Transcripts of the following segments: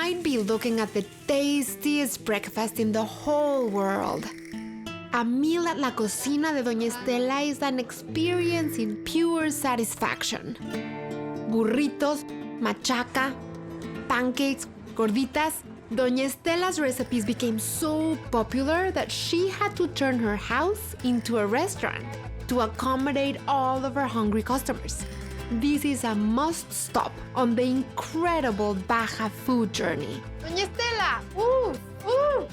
might be looking at the tastiest breakfast in the whole world. A meal at la cocina de Doña Estella is an experience in pure satisfaction. Burritos, machaca, pancakes, gorditas. Doña Estella's recipes became so popular that she had to turn her house into a restaurant to accommodate all of her hungry customers. This is a must-stop on the incredible Baja food journey. Doña Estella! Ooh! Ooh!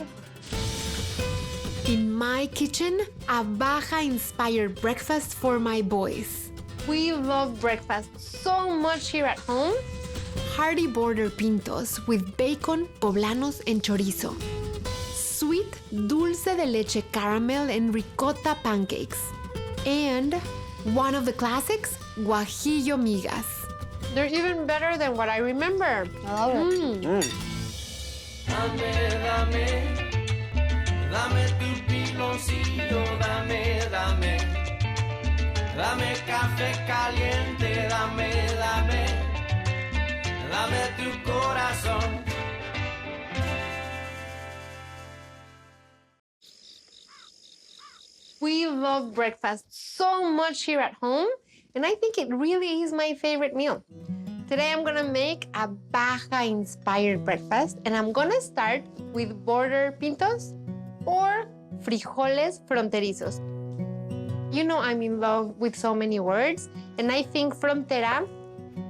In my kitchen, a Baja-inspired breakfast for my boys. We love breakfast so much here at home. Hearty border pintos with bacon, poblanos, and chorizo. Sweet dulce de leche caramel and ricotta pancakes. And one of the classics, guajillo migas. They're even better than what I remember. I love it. Dame tu piloncillo, dame café caliente, dame tu corazón. We love breakfast so much here at home, and I think it really is my favorite meal. Today I'm gonna make a Baja-inspired breakfast, and I'm gonna start with border pintos or frijoles fronterizos. You know I'm in love with so many words, and I think frontera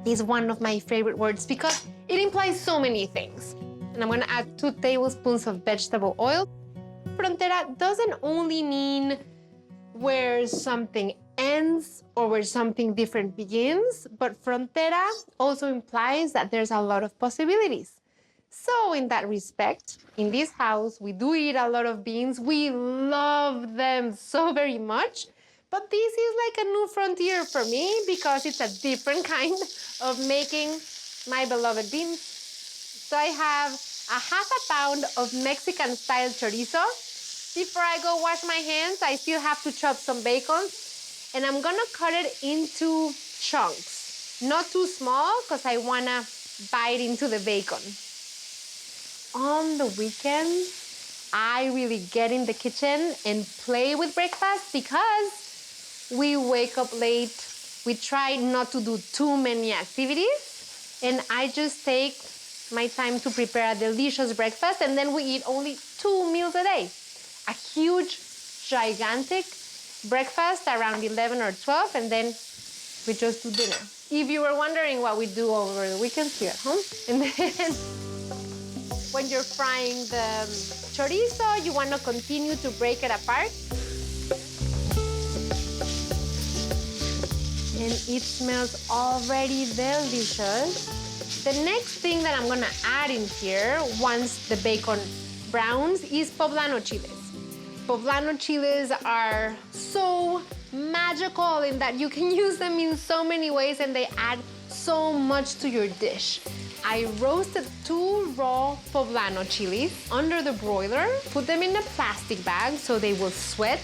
is one of my favorite words because it implies so many things. And I'm gonna add 2 tablespoons of vegetable oil. Frontera doesn't only mean where something ends or where something different begins, but frontera also implies that there's a lot of possibilities. So in that respect, in this house, we do eat a lot of beans. We love them so very much. But this is like a new frontier for me because it's a different kind of making my beloved beans. So I have a half a pound of Mexican-style chorizo. Before I go wash my hands, I still have to chop some bacon. And I'm gonna cut it into chunks. Not too small, because I wanna bite into the bacon. On the weekends, I really get in the kitchen and play with breakfast because we wake up late. We try not to do too many activities. And I just take my time to prepare a delicious breakfast. And then we eat only 2 meals a day. A huge, gigantic breakfast around 11 or 12. And then we just do dinner. If you were wondering what we do over the weekends here at home. And then when you're frying the chorizo, you want to continue to break it apart. And it smells already delicious. The next thing that I'm gonna add in here, once the bacon browns, is poblano chiles. Poblano chiles are so magical in that you can use them in so many ways and they add so much to your dish. I roasted 2 raw poblano chilies under the broiler, put them in a plastic bag so they will sweat,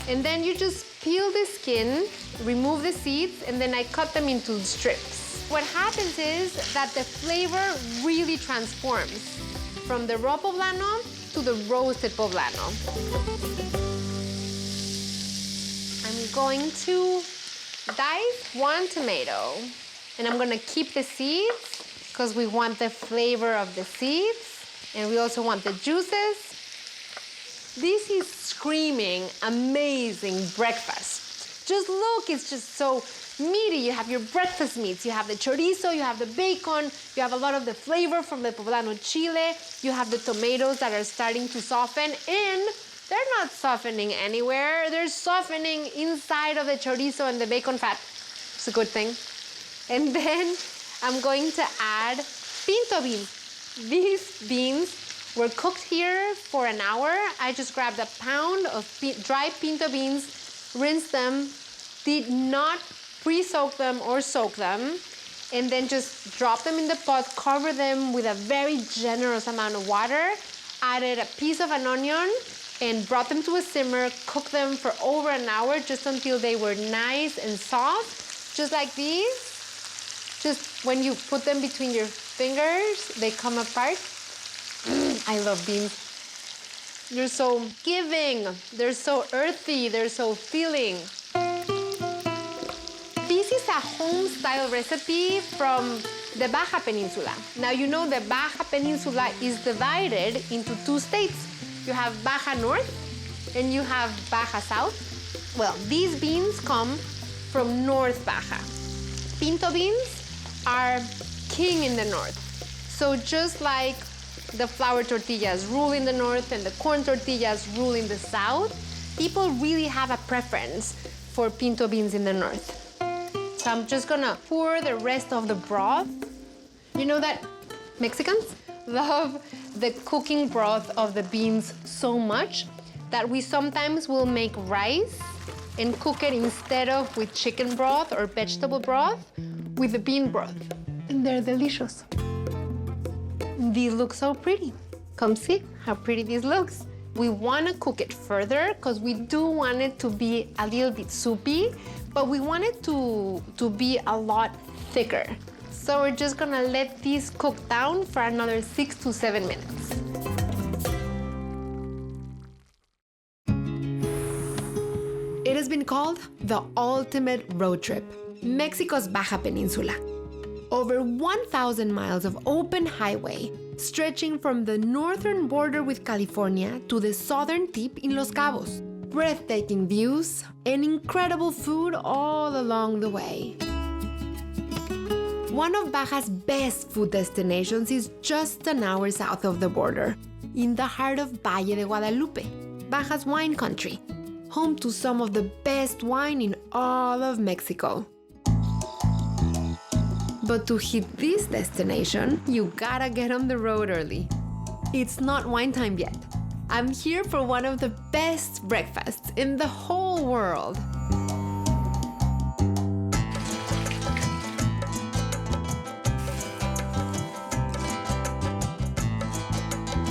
and then you just peel the skin, remove the seeds, and then I cut them into strips. What happens is that the flavor really transforms from the raw poblano to the roasted poblano. I'm going to dice 1 tomato, and I'm gonna keep the seeds because we want the flavor of the seeds, and we also want the juices. This is screaming amazing breakfast. Just look, it's just so meaty. You have your breakfast meats. You have the chorizo, you have the bacon, you have a lot of the flavor from the poblano chile, you have the tomatoes that are starting to soften, and they're not softening anywhere. They're softening inside of the chorizo and the bacon fat. It's a good thing. And then I'm going to add pinto beans. These beans were cooked here for an hour. I just grabbed a pound of dry pinto beans, rinsed them, did not pre-soak them or soak them, and then just drop them in the pot, cover them with a very generous amount of water, added a piece of an onion, and brought them to a simmer, cooked them for over an hour just until they were nice and soft, just like these. Just when you put them between your fingers, they come apart. I love beans. They're so giving, they're so earthy, they're so filling. This is a home-style recipe from the Baja Peninsula. Now, you know the Baja Peninsula is divided into two states. You have Baja North and you have Baja South. Well, these beans come from North Baja. Pinto beans are king in the north. So just like the flour tortillas rule in the north and the corn tortillas rule in the south, people really have a preference for pinto beans in the north. So I'm just gonna pour the rest of the broth. You know that Mexicans love the cooking broth of the beans so much that we sometimes will make rice and cook it instead of with chicken broth or vegetable broth with the bean broth. And they're delicious. These look so pretty. Come see how pretty this looks. We wanna cook it further because we do want it to be a little bit soupy, but we want it to be a lot thicker. So we're just gonna let these cook down for another 6 to 7 minutes. It has been called the ultimate road trip, Mexico's Baja Peninsula. Over 1,000 miles of open highway, stretching from the northern border with California to the southern tip in Los Cabos. Breathtaking views and incredible food all along the way. One of Baja's best food destinations is just an hour south of the border, in the heart of Valle de Guadalupe, Baja's wine country, home to some of the best wine in all of Mexico. But to hit this destination, you gotta get on the road early. It's not wine time yet. I'm here for one of the best breakfasts in the whole world.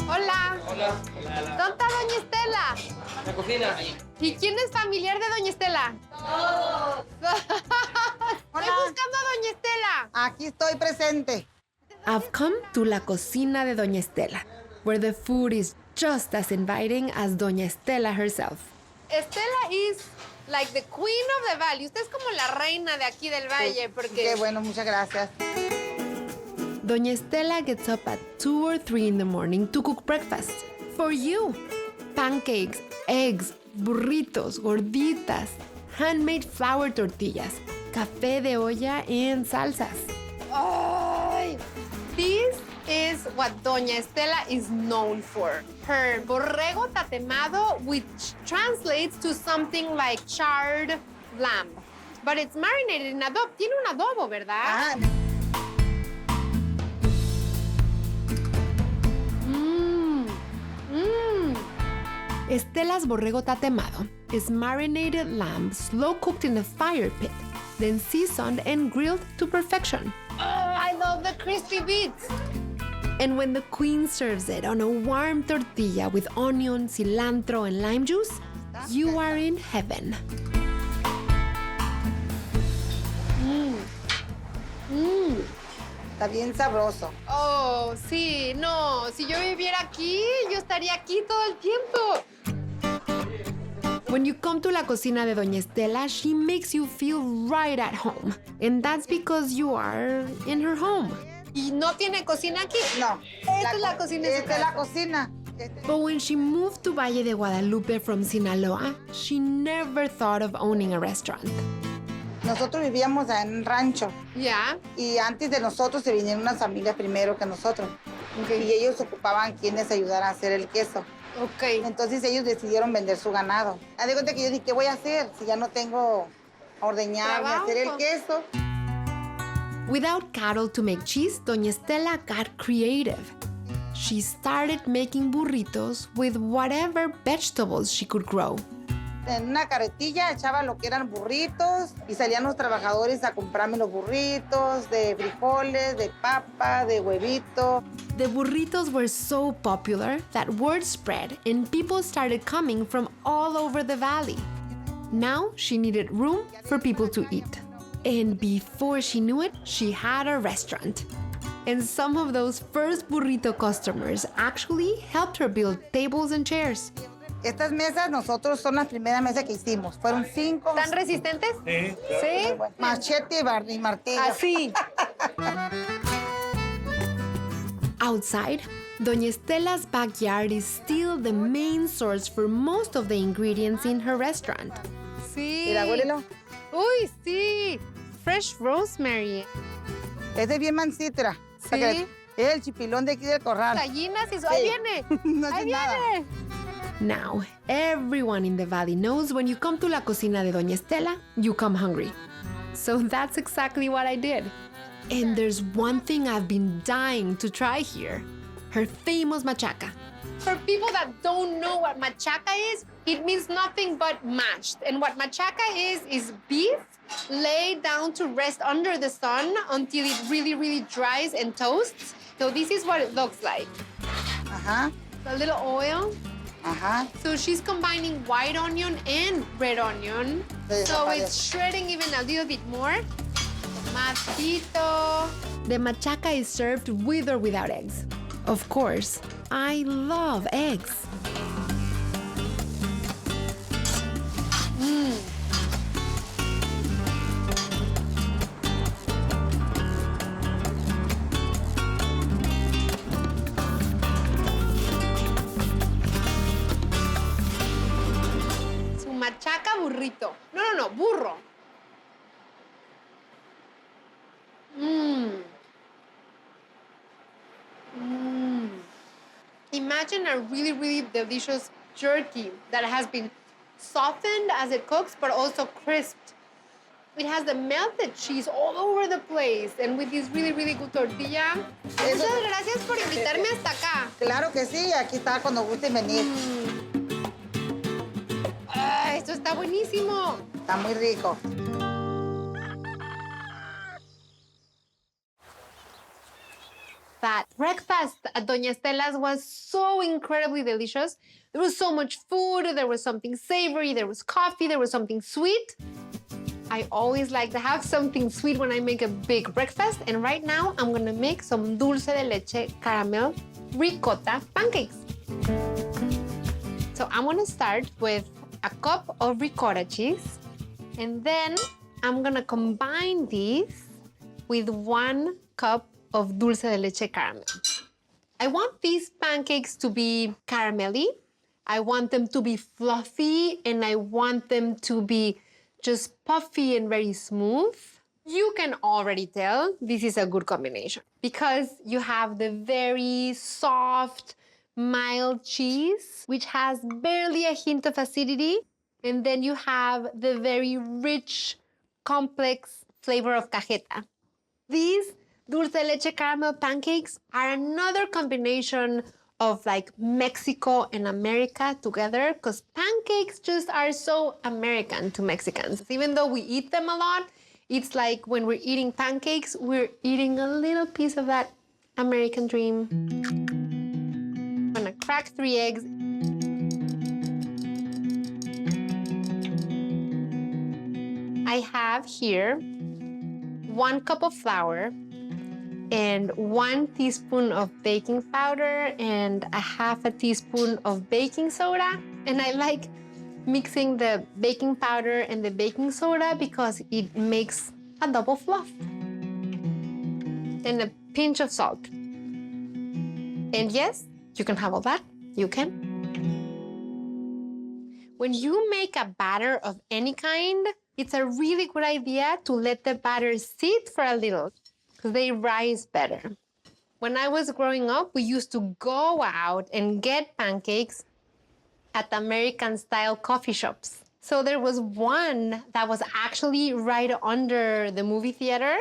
Hola. Hola. ¿Dónde está Doña Estela? La cocina. ¿Y quién es familiar de Doña Estela? Todos. Estoy buscando a Doña Estela. Aquí estoy presente. I've come to la cocina de Doña Estela, where the food is just as inviting as Doña Estela herself. Estela is like the queen of the valley. Usted es como la reina de aquí del valle, porque... Qué bueno, muchas gracias. Doña Estela gets up at 2 or 3 in the morning to cook breakfast for you. Pancakes, eggs, burritos, gorditas, handmade flour tortillas, café de olla, and salsas. Ay, this is what Doña Estela is known for. Her borrego tatemado, which translates to something like charred lamb. But it's marinated in adobo. Tiene un adobo, ¿verdad? Ah, Estela's borrego tatemado is marinated lamb slow-cooked in a fire pit, then seasoned and grilled to perfection. Oh, I love the crispy bits. And when the queen serves it on a warm tortilla with onion, cilantro, and lime juice, you are in heaven. está bien sabroso. Oh, sí, no. Si yo viviera aquí, yo estaría aquí todo el tiempo. When you come to la cocina de Doña Estela, she makes you feel right at home. And that's because you are in her home. ¿Y no tiene cocina aquí? No. Esta es la cocina de su Esta es la casa. cocina. But when she moved to Valle de Guadalupe from Sinaloa, she never thought of owning a restaurant. Nosotros vivíamos en un rancho Ya. y antes de nosotros se vinieron unas familias primero que nosotros. Okay. Y ellos ocupaban quienes ayudaran a hacer el queso. Ok. Entonces ellos decidieron vender su ganado. Haz de cuenta que yo dije, ¿qué voy a hacer si ya no tengo a ordeñar ni a hacer el queso? Without cattle to make cheese, Doña Estela got creative. She started making burritos with whatever vegetables she could grow. En una carretilla echaba lo que eran burritos y salían los trabajadores a comprarme los burritos de frijoles, de papa, de huevito. The burritos were so popular that word spread and people started coming from all over the valley. Now she needed room for people to eat. And before she knew it, she had a restaurant. And some of those first burrito customers actually helped her build tables and chairs. Estas mesas, nosotros son las primeras mesas que hicimos. Fueron 5. ¿Tan resistentes? Sí. Sí. Machete y martillo. Así. Outside, Doña Estella's backyard is still the main source for most of the ingredients in her restaurant. Sí. Mira, huélelo. Uy, sí. Fresh rosemary. Este es bien mansitra. Sí. Es el chipilón de aquí del corral. Gallinas y ahí viene. No Ahí hace nada. viene. Now, everyone in the valley knows when you come to la cocina de Doña Estela, you come hungry. So that's exactly what I did. And there's one thing I've been dying to try here, her famous machaca. For people that don't know what machaca is, it means nothing but mashed. And what machaca is beef laid down to rest under the sun until it really, really dries and toasts. So this is what it looks like. Ajá, A little oil. ajá. So she's combining white onion and red onion. So it's shredding even a little bit more. Tomatito. The machaca is served with or without eggs. Of course, I love eggs. Su machaca burrito. No, burro. Imagine a really, really delicious jerky that has been softened as it cooks, but also crisped. It has the melted cheese all over the place, and with this really, really good tortilla. Muchas gracias por invitarme hasta acá. Claro que sí, aquí está cuando gusten venir. Esto está buenísimo. Está muy rico. That breakfast at Doña Estela's was so incredibly delicious. There was so much food, there was something savory, there was coffee, there was something sweet. I always like to have something sweet when I make a big breakfast, and right now I'm gonna make some dulce de leche caramel ricotta pancakes. So I'm gonna start with a cup of ricotta cheese, and then I'm gonna combine these with 1 cup of dulce de leche caramel. I want these pancakes to be caramelly. I want them to be fluffy, and I want them to be just puffy and very smooth. You can already tell this is a good combination because you have the very soft, mild cheese, which has barely a hint of acidity, and then you have the very rich, complex flavor of cajeta. These dulce de leche caramel pancakes are another combination of like Mexico and America together, because pancakes just are so American to Mexicans. Even though we eat them a lot, it's like when we're eating pancakes, we're eating a little piece of that American dream. I'm gonna crack 3 eggs. I have here 1 cup of flour and 1 teaspoon of baking powder and a half a teaspoon of baking soda. And I like mixing the baking powder and the baking soda because it makes a double fluff. And a pinch of salt. And yes, you can have all that. You can. When you make a batter of any kind, it's a really good idea to let the batter sit for a little, because they rise better. When I was growing up, we used to go out and get pancakes at American-style coffee shops. So there was one that was actually right under the movie theater,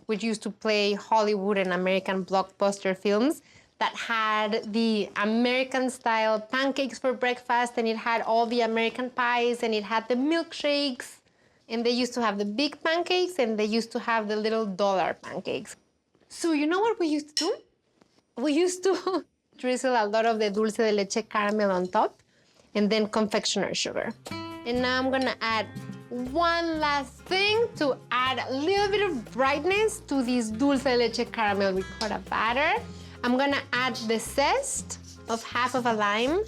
which used to play Hollywood and American blockbuster films, that had the American-style pancakes for breakfast, and it had all the American pies, and it had the milkshakes. And they used to have the big pancakes, and they used to have the little dollar pancakes. So you know what we used to do? We used to drizzle a lot of the dulce de leche caramel on top, and then confectioner sugar. And now I'm gonna add one last thing to add a little bit of brightness to this dulce de leche caramel ricotta batter. I'm gonna add the zest of half of a lime.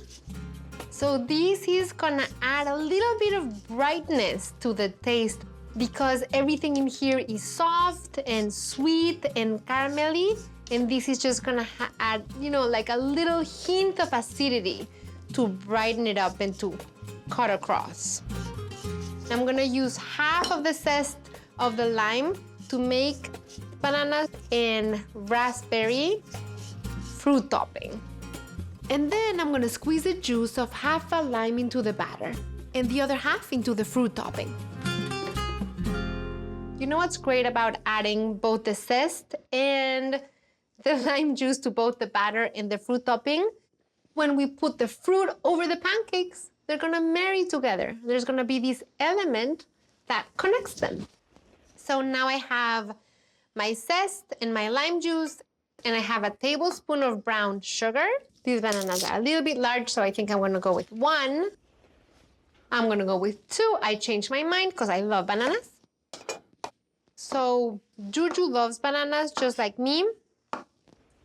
So this is gonna add a little bit of brightness to the taste because everything in here is soft and sweet and caramelly. And this is just gonna add, like a little hint of acidity to brighten it up and to cut across. I'm gonna use half of the zest of the lime to make banana and raspberry fruit topping. And then I'm gonna squeeze the juice of half a lime into the batter and the other half into the fruit topping. You know what's great about adding both the zest and the lime juice to both the batter and the fruit topping? When we put the fruit over the pancakes, they're gonna marry together. There's gonna be this element that connects them. So now I have my zest and my lime juice, and I have a tablespoon of brown sugar. These bananas are a little bit large, so I think I'm gonna go with 1. I'm gonna go with 2. I changed my mind because I love bananas. So Juju loves bananas just like me.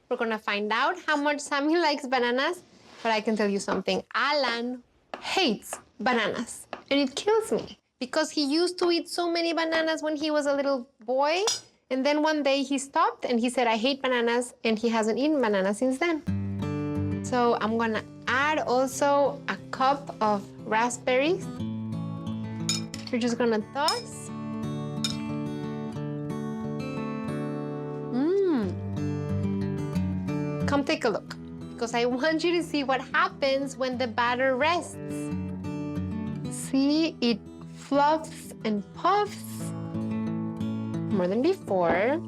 We're gonna find out how much Sammy likes bananas, but I can tell you something. Alan hates bananas, and it kills me because he used to eat so many bananas when he was a little boy, and then one day he stopped and he said, I hate bananas, and he hasn't eaten bananas since then. So I'm gonna add also a cup of raspberries. We're just gonna toss. Come take a look, because I want you to see what happens when the batter rests. See, it fluffs and puffs more than before,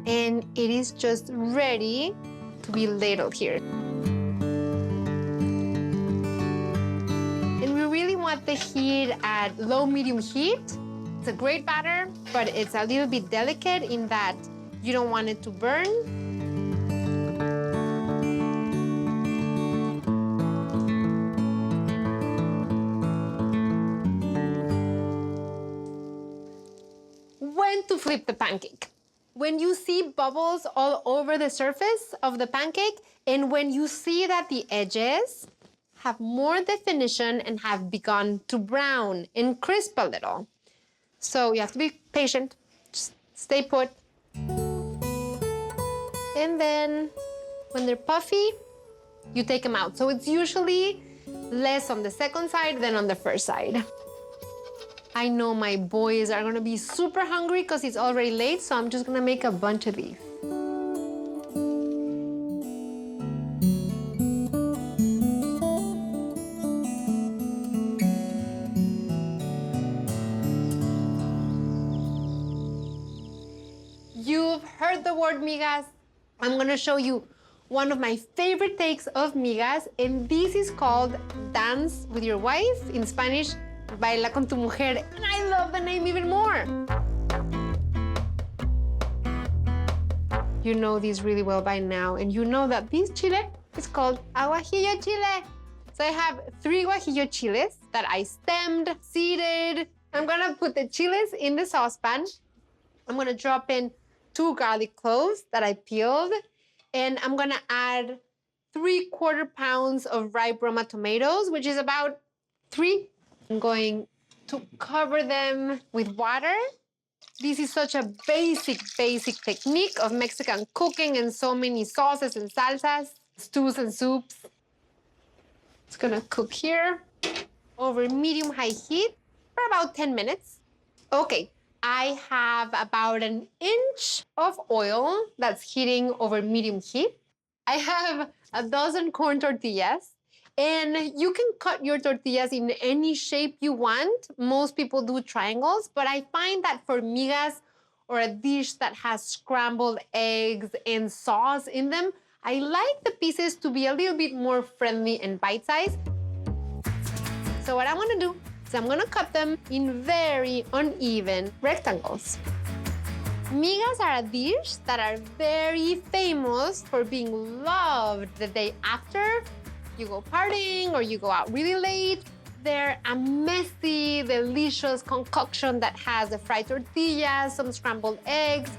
and it is just ready to be ladled here. And we really want the heat at low-medium heat. It's a great batter, but it's a little bit delicate in that you don't want it to burn. To flip the pancake. When you see bubbles all over the surface of the pancake, and when you see that the edges have more definition and have begun to brown and crisp a little. So you have to be patient, just stay put. And then when they're puffy, you take them out. So it's usually less on the second side than on the first side. I know my boys are gonna be super hungry because it's already late, so I'm just gonna make a bunch of these. You've heard the word migas. I'm gonna show you one of my favorite takes of migas, and this is called Dance with Your Wife, in Spanish, Baila con tu mujer, and I love the name even more. You know these really well by now, and you know that this chile is called aguajillo chile. So I have 3 guajillo chiles that I stemmed, seeded. I'm gonna put the chiles in the saucepan. I'm gonna drop in 2 garlic cloves that I peeled, and I'm gonna add 3/4 pounds of ripe Roma tomatoes, which is about 3. I'm going to cover them with water. This is such a basic technique of Mexican cooking and so many sauces and salsas, stews and soups. It's gonna cook here over medium-high heat for about 10 minutes. Okay, I have about 1 inch of oil that's heating over medium heat. I have a dozen corn tortillas. And you can cut your tortillas in any shape you want. Most people do triangles, but I find that for migas or a dish that has scrambled eggs and sauce in them, I like the pieces to be a little bit more friendly and bite-sized. So what I'm gonna do is I'm gonna cut them in very uneven rectangles. Migas are a dish that are very famous for being loved the day after you go partying or you go out really late. They're a messy, delicious concoction that has a fried tortillas, some scrambled eggs.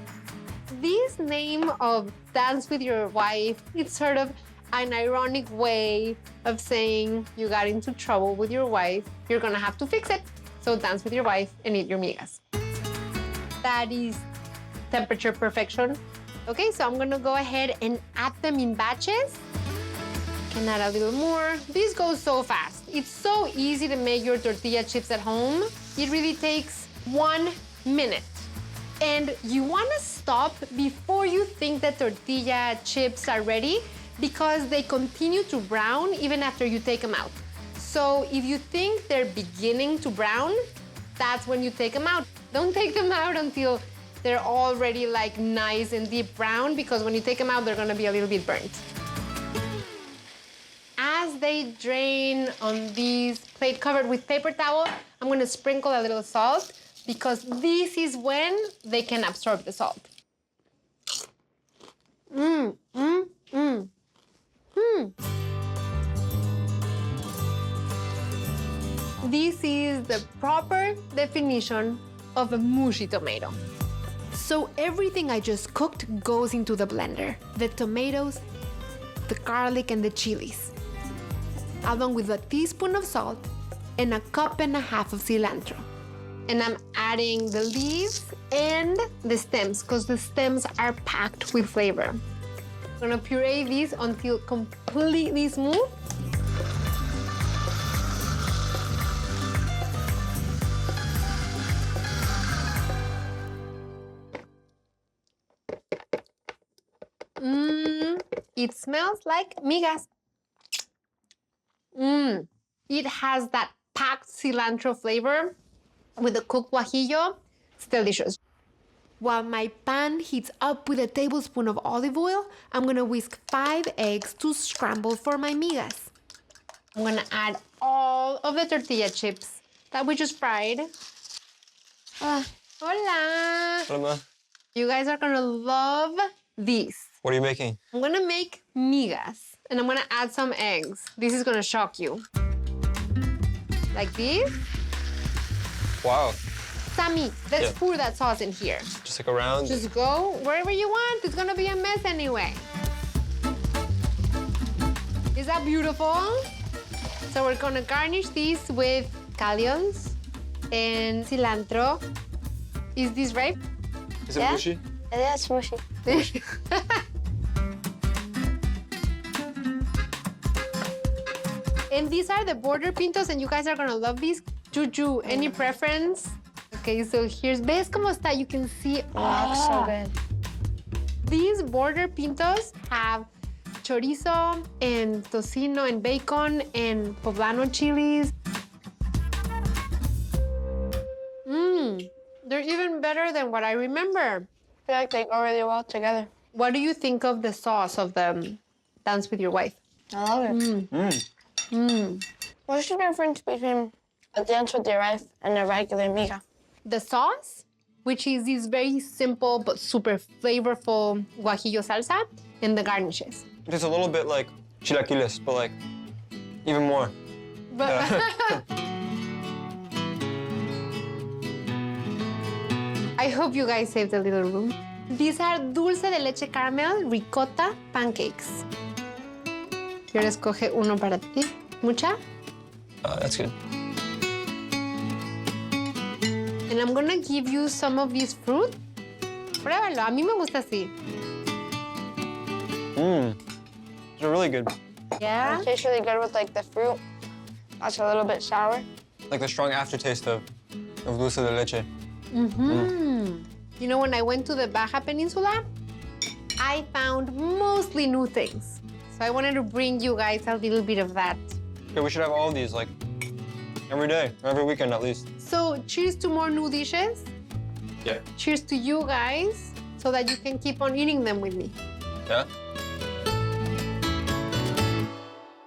This name of Dance with Your Wife, it's sort of an ironic way of saying you got into trouble with your wife, you're gonna have to fix it. So dance with your wife and eat your migas. That is temperature perfection. Okay, so I'm gonna go ahead and add them in batches. Can add a little more. This goes so fast. It's so easy to make your tortilla chips at home. It really takes 1 minute. And you wanna stop before you think that tortilla chips are ready because they continue to brown even after you take them out. So if you think they're beginning to brown, that's when you take them out. Don't take them out until they're already like nice and deep brown because when you take them out, they're gonna be a little bit burnt. As they drain on this plate covered with paper towel, I'm gonna sprinkle a little salt because this is when they can absorb the salt. This is the proper definition of a mushy tomato. So everything I just cooked goes into the blender. The tomatoes, the garlic, and the chilies, along with a teaspoon of salt and a cup and a half of cilantro. And I'm adding the leaves and the stems because the stems are packed with flavor. I'm gonna puree these until completely smooth. It smells like migas. It has that packed cilantro flavor with the cooked guajillo. It's delicious. While my pan heats up with a tablespoon of olive oil, I'm gonna whisk 5 eggs to scramble for my migas. I'm gonna add all of the tortilla chips that we just fried. Hola. Hola. You guys are gonna love these. What are you making? I'm gonna make migas and I'm gonna add some eggs. This is gonna shock you. Like this. Wow. Sammy, let's Yeah. pour that sauce in here. Just like around. Just go wherever you want. It's gonna be a mess anyway. Is that beautiful? So we're gonna garnish these with scallions and cilantro. Is this right? Is it Yeah? mushy? Yeah, it's mushy. And these are the border pintos, and you guys are gonna love these. Juju, any preference? Okay, so here's, ¿ves cómo está? You can see, Looks so good. These border pintos have chorizo and tocino and bacon and poblano chilies. They're even better than what I remember. I feel like they go really well together. What do you think of the sauce of the Dance with Your Wife? I love it. What's the difference between a dance with your wife and a regular miga? The sauce, which is this very simple but super flavorful guajillo salsa, and the garnishes. Just a little bit like chilaquiles, but like even more. But I hope you guys saved a little room. These are dulce de leche caramel ricotta pancakes. Yo escoge uno para ti. Mucha? That's good. And I'm gonna give you some of this fruit. Pruébalo, a mí me gusta así. They're really good. Yeah? It tastes really good with like the fruit. That's a little bit sour. Like the strong aftertaste of dulce de leche. You know, when I went to the Baja Peninsula, I found mostly new things. So I wanted to bring you guys a little bit of that. Okay, we should have all of these like every day, or every weekend at least. So cheers to more new dishes. Yeah. Cheers to you guys so that you can keep on eating them with me. Yeah?